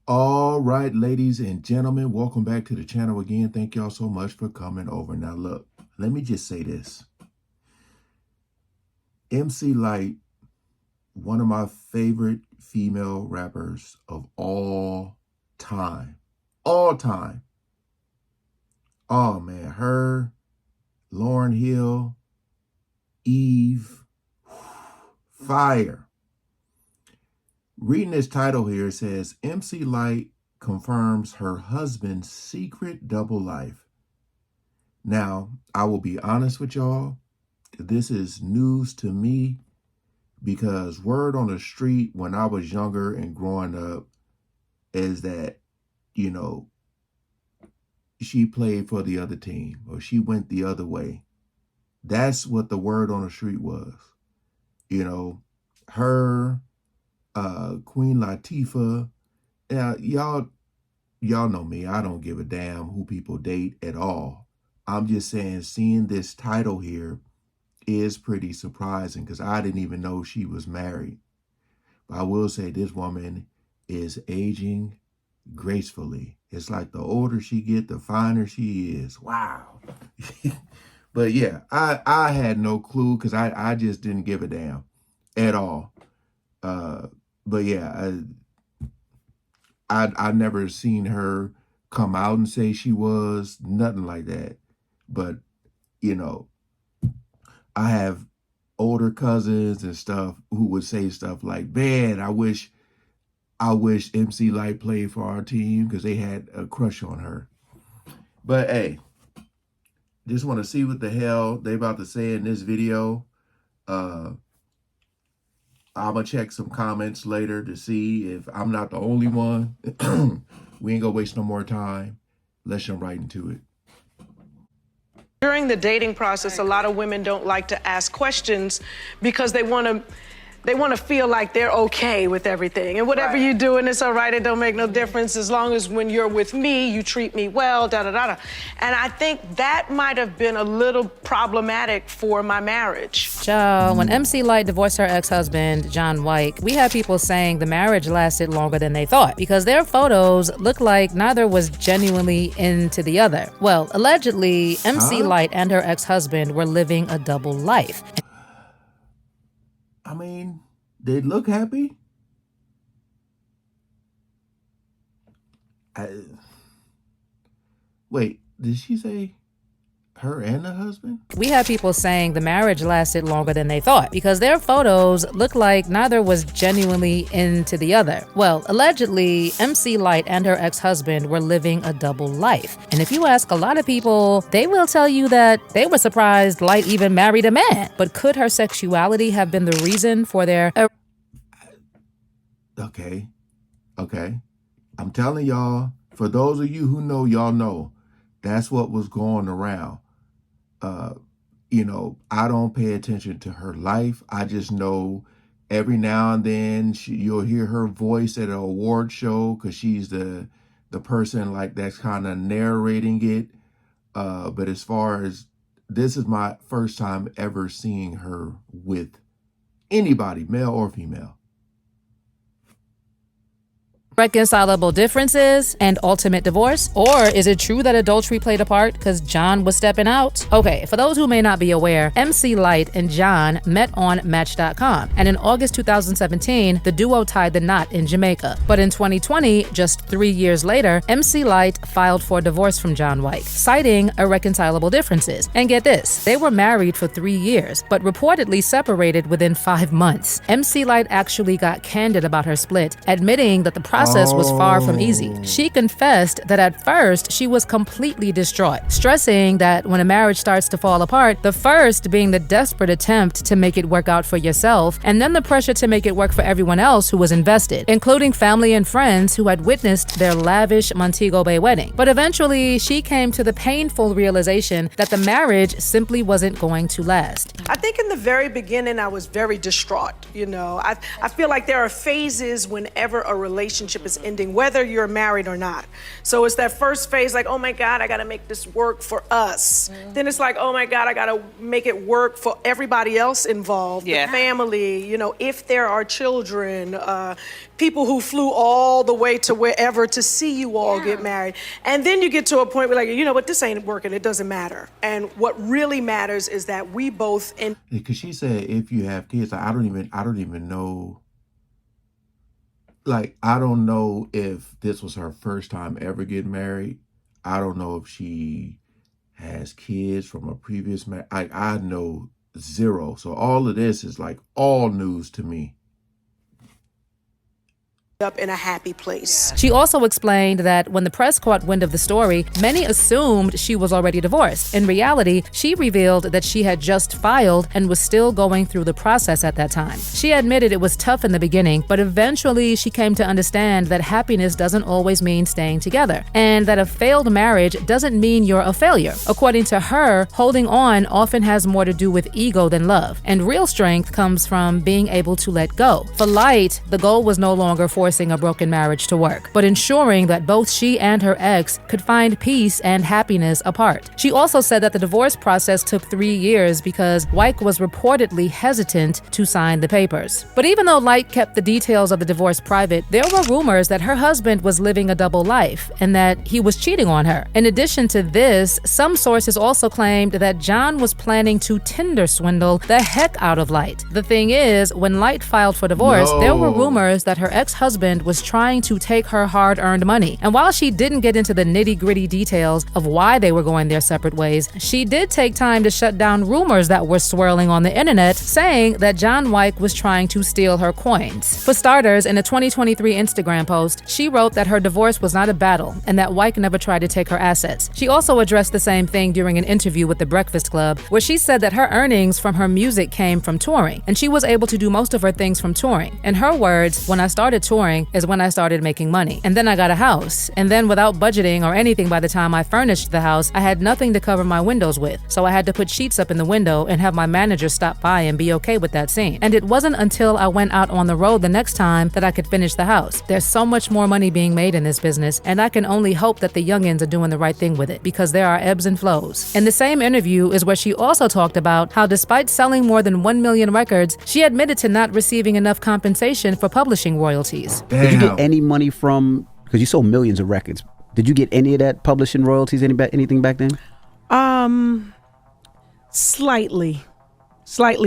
All right, ladies and gentlemen, welcome back to the channel again. Thank y'all so much for coming over. Now, look, let me just say this. MC Lyte, one of my favorite female rappers of all time. All time. Oh, man. Her, Lauryn Hill, Eve, fire. Reading this title here, it says, MC Lyte confirms her husband's secret double life. Now, I will be honest with y'all. This is news to me because word on the street when I was younger and growing up is that, you know, she played for the other team or she went the other way. That's what the word on the street was. You know, her, Queen Latifah, y'all know me. I don't give a damn who people date at all. I'm just saying, seeing this title here is pretty surprising because I didn't even know she was married. But I will say this woman is aging gracefully. It's like the older she gets, the finer she is. Wow. But yeah, I had no clue because I just didn't give a damn at all. But yeah, I never seen her come out and say she was, nothing like that. But, you know, I have older cousins and stuff who would say stuff like, man, I wish MC Lyte played for our team because they had a crush on her. But hey, just want to see what the hell they about to say in this video. I'm going to check some comments later to see if I'm not the only one. We ain't going to waste no more time. Let's jump right into it. During the dating process, a lot of women don't like to ask questions because they want to feel like they're okay with everything. And whatever you do, and it's all right, it don't make no difference as long as when you're with me, you treat me well, da-da-da-da. And I think that might have been a little problematic for my marriage. Child, when MC Lyte divorced her ex-husband, John White, we had people saying the marriage lasted longer than they thought because their photos looked like neither was genuinely into the other. Well, allegedly, MC Lyte and her ex-husband were living a double life. I mean, they look happy. Wait, did she say her and the husband? We had people saying the marriage lasted longer than they thought because their photos looked like neither was genuinely into the other. Well, allegedly, MC Lyte and her ex-husband were living a double life. And if you ask a lot of people, they will tell you that they were surprised Lyte even married a man. But could her sexuality have been the reason for their... Okay. I'm telling y'all, for those of you who know, y'all know, that's what was going around. You know, I don't pay attention to her life. I just know every now and then you'll hear her voice at an award show because she's the person like that's kind of narrating it. But as far as this is my first time ever seeing her with anybody, male or female. Reconcilable differences and ultimate divorce? Or is it true that adultery played a part because John was stepping out? Okay, for those who may not be aware, MC Lyte and John met on Match.com, and in August 2017, the duo tied the knot in Jamaica. But in 2020, just 3 years later, MC Lyte filed for divorce from John White, citing irreconcilable differences. And get this, they were married for 3 years, but reportedly separated within 5 months. MC Lyte actually got candid about her split, admitting that the process was far from easy. She confessed that at first she was completely distraught, stressing that when a marriage starts to fall apart, the first being the desperate attempt to make it work out for yourself, and then the pressure to make it work for everyone else who was invested, including family and friends who had witnessed their lavish Montego Bay wedding. But eventually, she came to the painful realization that the marriage simply wasn't going to last. I think in the very beginning, I was very distraught. You know, I feel like there are phases whenever a relationship relationship is ending, whether you're married or not. So it's that first phase, like, oh my God, I gotta make this work for us. Then it's like, oh my God, I gotta make it work for everybody else involved, the family, you know, if there are children, people who flew all the way to wherever to see you all get married. And then you get to a point where, like, you know what, this ain't working, it doesn't matter. And what really matters is that we both because she said if you have kids, I don't even know. Like, I don't know if this was her first time ever getting married. I don't know if she has kids from a previous marriage. I know zero. So all of this is like all news to me. up in a happy place. She also explained that when the press caught wind of the story, many assumed she was already divorced. In reality, she revealed that she had just filed and was still going through the process at that time. She admitted it was tough in the beginning, but eventually she came to understand that happiness doesn't always mean staying together, and that a failed marriage doesn't mean you're a failure. According to her, holding on often has more to do with ego than love, and real strength comes from being able to let go. For Lyte, the goal was no longer forcing a broken marriage to work, but ensuring that both she and her ex could find peace and happiness apart. She also said that the divorce process took 3 years because Wyke was reportedly hesitant to sign the papers. But even though Lyte kept the details of the divorce private, there were rumors that her husband was living a double life and that he was cheating on her. In addition to this, some sources also claimed that John was planning to Tinder swindle the heck out of Lyte. The thing is, when Lyte filed for divorce, there were rumors that her ex-husband was trying to take her hard-earned money. And while she didn't get into the nitty-gritty details of why they were going their separate ways, she did take time to shut down rumors that were swirling on the internet, saying that John Wyke was trying to steal her coins. For starters, in a 2023 Instagram post, she wrote that her divorce was not a battle and that Wyke never tried to take her assets. She also addressed the same thing during an interview with The Breakfast Club, where she said that her earnings from her music came from touring, and she was able to do most of her things from touring. In her words, when I started touring is when I started making money. And then I got a house. And then without budgeting or anything by the time I furnished the house, I had nothing to cover my windows with. So I had to put sheets up in the window and have my manager stop by and be okay with that scene. And it wasn't until I went out on the road the next time that I could finish the house. There's so much more money being made in this business, and I can only hope that the youngins are doing the right thing with it, because there are ebbs and flows. In the same interview is where she also talked about how despite selling more than 1 million records, she admitted to not receiving enough compensation for publishing royalties. Damn. Did you get any money from, because you sold millions of records, did you get any of that publishing royalties, anything back then? Slightly,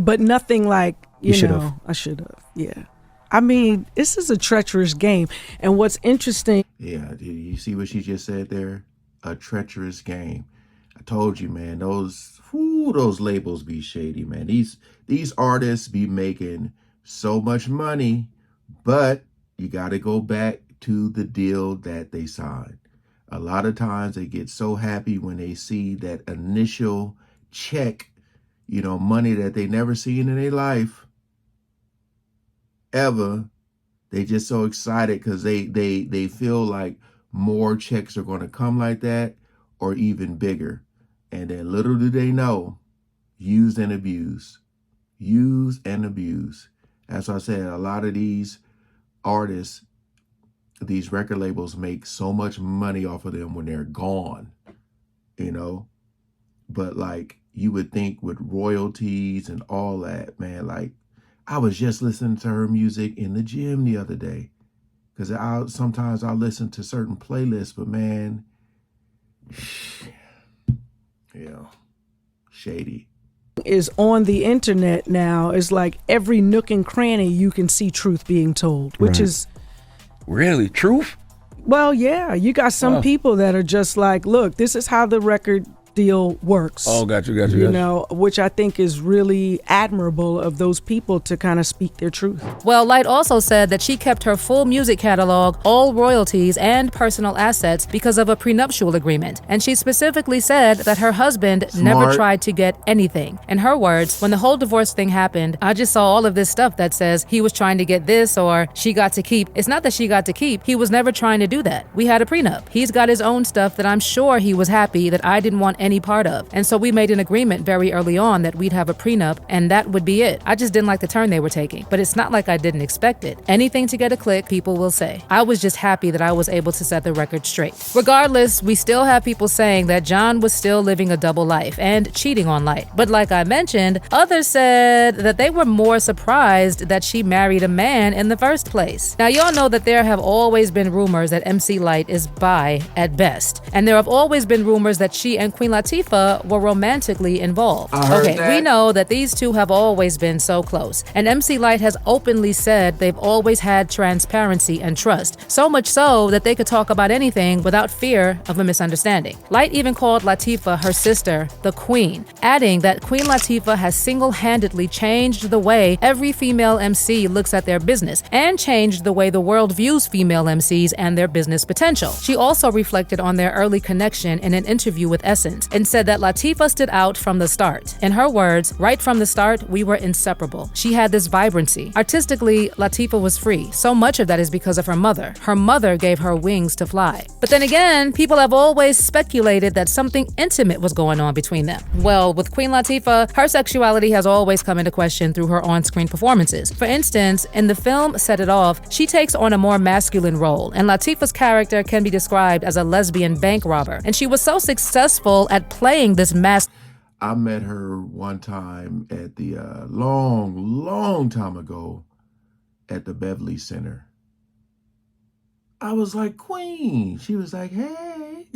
but nothing like, you know, I should have. Yeah. I mean, this is a treacherous game. And what's interesting. Yeah, you see what she just said there? A treacherous game. I told you, man, those labels be shady, man. These artists be making so much money, but you got to go back to the deal that they signed. A lot of times they get so happy when they see that initial check, you know, money that they never seen in their life ever. They just so excited because they feel like more checks are going to come like that or even bigger. And then little do they know, used and abused. Used and abused. As I said, a lot of these artists, these record labels make so much money off of them when they're gone, you know? But like, you would think with royalties and all that, man, like, I was just listening to her music in the gym the other day, because sometimes I listen to certain playlists, but man, yeah, shady. Is on the internet now is like every nook and cranny you can see truth being told, which is really truth. Well, yeah, you got some people that are just like, look, this is how the record deal works. Oh, got you. You know, which I think is really admirable of those people to kind of speak their truth. Well, Lyte also said that she kept her full music catalog, all royalties, and personal assets because of a prenuptial agreement. And she specifically said that her husband never tried to get anything. In her words, when the whole divorce thing happened, I just saw all of this stuff that says he was trying to get this or she got to keep. It's not that she got to keep. He was never trying to do that. We had a prenup. He's got his own stuff that I'm sure he was happy that I didn't want any part of. And so we made an agreement very early on that we'd have a prenup and that would be it. I just didn't like the turn they were taking. But it's not like I didn't expect it. Anything to get a click, people will say. I was just happy that I was able to set the record straight. Regardless, we still have people saying that John was still living a double life and cheating on Lyte. But like I mentioned, others said that they were more surprised that she married a man in the first place. Now, y'all know that there have always been rumors that MC Lyte is bi at best. And there have always been rumors that she and Queen Latifah were romantically involved. We know that these two have always been so close. And MC Lyte has openly said they've always had transparency and trust. So much so that they could talk about anything without fear of a misunderstanding. Lyte even called Latifah her sister, the Queen, adding that Queen Latifah has single-handedly changed the way every female MC looks at their business and changed the way the world views female MCs and their business potential. She also reflected on their early connection in an interview with Essence and said that Latifah stood out from the start. In her words, right from the start, we were inseparable. She had this vibrancy. Artistically, Latifah was free. So much of that is because of her mother. Her mother gave her wings to fly. But then again, people have always speculated that something intimate was going on between them. Well, with Queen Latifah, her sexuality has always come into question through her on-screen performances. For instance, in the film Set It Off, she takes on a more masculine role, and Latifah's character can be described as a lesbian bank robber. And she was so successful at playing this I met her one time at the long time ago at the Beverly Center. I was like, Queen. She was like, hey.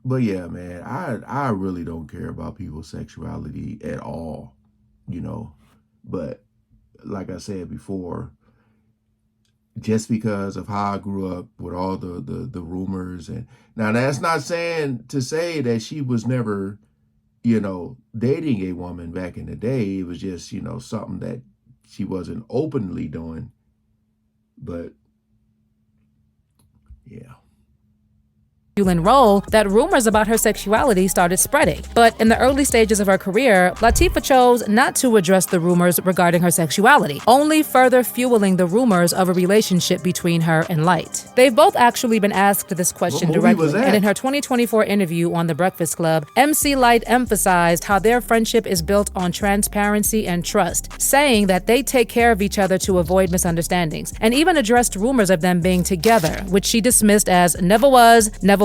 But yeah, man, I really don't care about people's sexuality at all, you know. But like I said before, just because of how I grew up with all the rumors, and now that's not saying to say that she was never, you know, dating a woman back in the day. It was just, you know, something that she wasn't openly doing. But yeah. Role that rumors about her sexuality started spreading. But in the early stages of her career, Latifah chose not to address the rumors regarding her sexuality, only further fueling the rumors of a relationship between her and Lyte. They've both actually been asked this question directly, and in her 2024 interview on The Breakfast Club, MC Lyte emphasized how their friendship is built on transparency and trust, saying that they take care of each other to avoid misunderstandings, and even addressed rumors of them being together, which she dismissed as never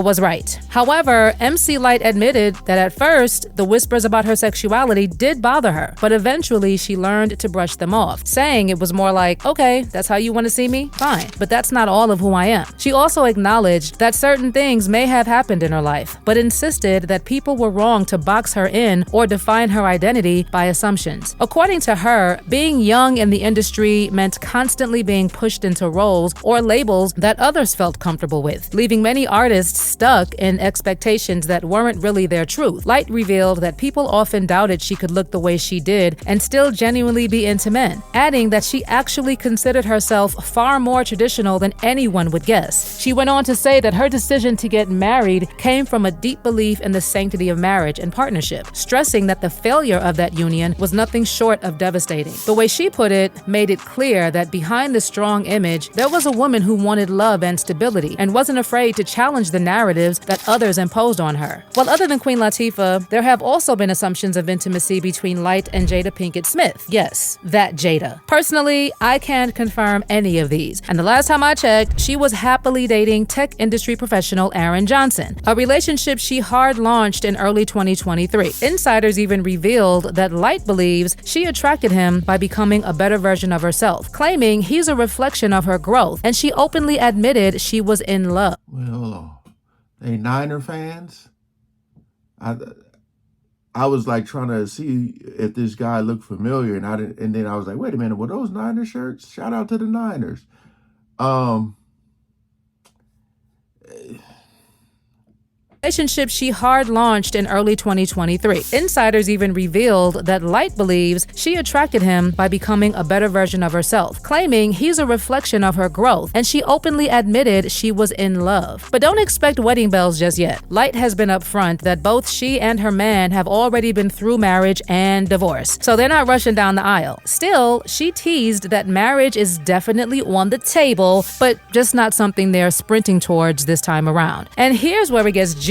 was right. However, MC Lyte admitted that at first, the whispers about her sexuality did bother her, but eventually she learned to brush them off, saying it was more like, okay, that's how you want to see me? Fine, but that's not all of who I am. She also acknowledged that certain things may have happened in her life, but insisted that people were wrong to box her in or define her identity by assumptions. According to her, being young in the industry meant constantly being pushed into roles or labels that others felt comfortable with, leaving many artists stuck in expectations that weren't really their truth. Lyte revealed that people often doubted she could look the way she did and still genuinely be into men, adding that she actually considered herself far more traditional than anyone would guess. She went on to say that her decision to get married came from a deep belief in the sanctity of marriage and partnership, stressing that the failure of that union was nothing short of devastating. The way she put it made it clear that behind the strong image, there was a woman who wanted love and stability and wasn't afraid to challenge the narratives that others imposed on her. Well, other than Queen Latifah, there have also been assumptions of intimacy between Lyte and Jada Pinkett Smith. Yes, that Jada. Personally, I can't confirm any of these. And the last time I checked, she was happily dating tech industry professional Aaron Johnson, a relationship she hard launched in early 2023. Insiders even revealed that Lyte believes she attracted him by becoming a better version of herself, claiming he's a reflection of her growth, and she openly admitted she was in love. Well, they Niner fans? I was like trying to see if this guy looked familiar, and then I was like, wait a minute, were those Niner shirts? Shout out to the Niners. Relationship she hard launched in early 2023. Insiders even revealed that Lyte believes she attracted him by becoming a better version of herself, claiming he's a reflection of her growth, and she openly admitted she was in love. But don't expect wedding bells just yet. Lyte has been upfront that both she and her man have already been through marriage and divorce, so they're not rushing down the aisle. Still, she teased that marriage is definitely on the table, but just not something they're sprinting towards this time around. And here's where it gets juicy.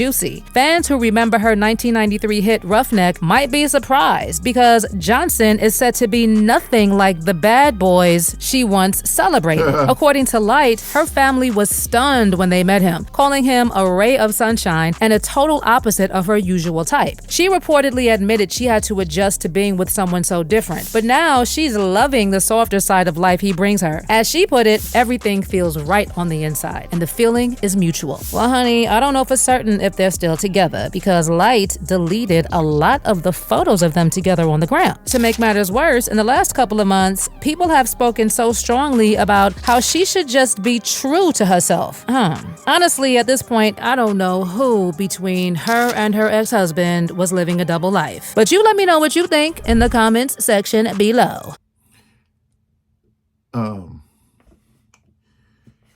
Fans who remember her 1993 hit Roughneck might be surprised because Johnson is said to be nothing like the bad boys she once celebrated. According to Lyte, her family was stunned when they met him, calling him a ray of sunshine and a total opposite of her usual type. She reportedly admitted she had to adjust to being with someone so different, but now she's loving the softer side of life he brings her. As she put it, everything feels right on the inside, and the feeling is mutual. Well, honey, I don't know for certain if they're still together because Lyte deleted a lot of the photos of them together on the gram. To make matters worse, in the last couple of months, people have spoken so strongly about how she should just be true to herself. Honestly, at this point, I don't know who between her and her ex-husband was living a double life. But you let me know what you think in the comments section below.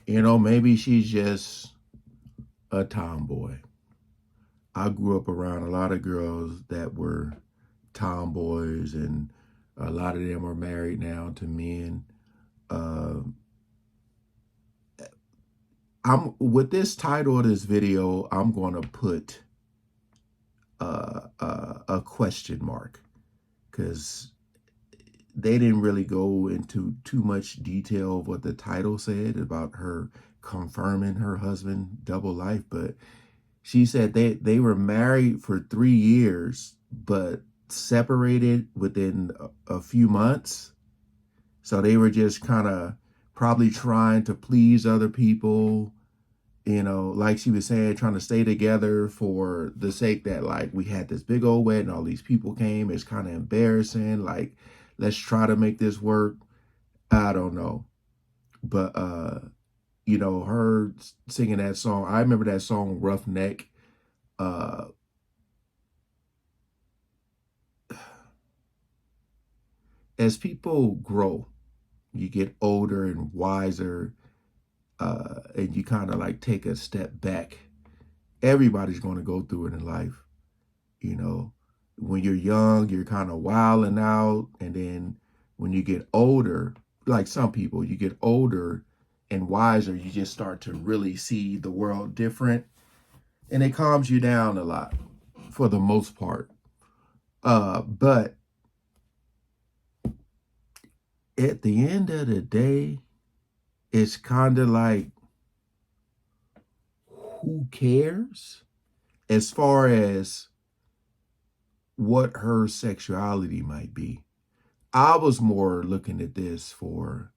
Maybe she's just a tomboy. I grew up around a lot of girls that were tomboys, and a lot of them are married now to men. With this title of this video, I'm going to put a question mark because they didn't really go into too much detail of what the title said about her confirming her husband double life, but she said they were married for 3 years, but separated within a few months. So they were just kind of probably trying to please other people, like she was saying, trying to stay together for the sake that, like, we had this big old wedding, all these people came, it's kind of embarrassing, like, let's try to make this work. I don't know. But, her singing that song, I remember that song, Roughneck. As people grow, you get older and wiser, and you kind of like take a step back. Everybody's going to go through it in life. When you're young, you're kind of wilding out. And then when you get older, like some people, you get older and wiser, you just start to really see the world different. And it calms you down a lot for the most part. But at the end of the day, it's kind of like, who cares as far as what her sexuality might be? I was more looking at this for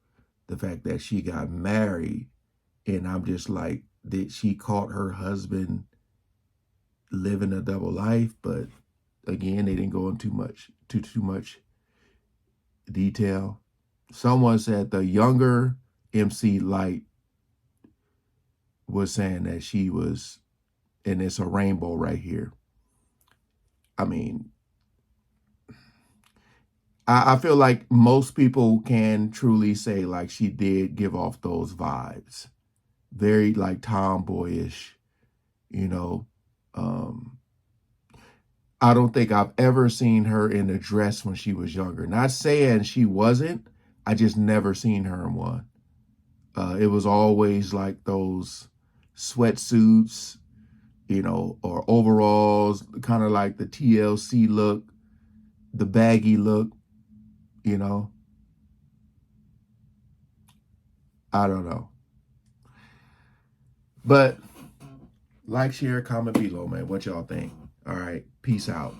the fact that she got married, and I'm just like, that she caught her husband living a double life. But again, they didn't go into too much detail. Someone said the younger MC Lyte was saying that she was, and it's a rainbow right here. I mean, I feel like most people can truly say, like, she did give off those vibes. Very, like, tomboyish, I don't think I've ever seen her in a dress when she was younger. Not saying she wasn't. I just never seen her in one. It was always like those sweatsuits, or overalls, kind of like the TLC look, the baggy look, I don't know. But like, share, comment below, man. What y'all think? All right. Peace out.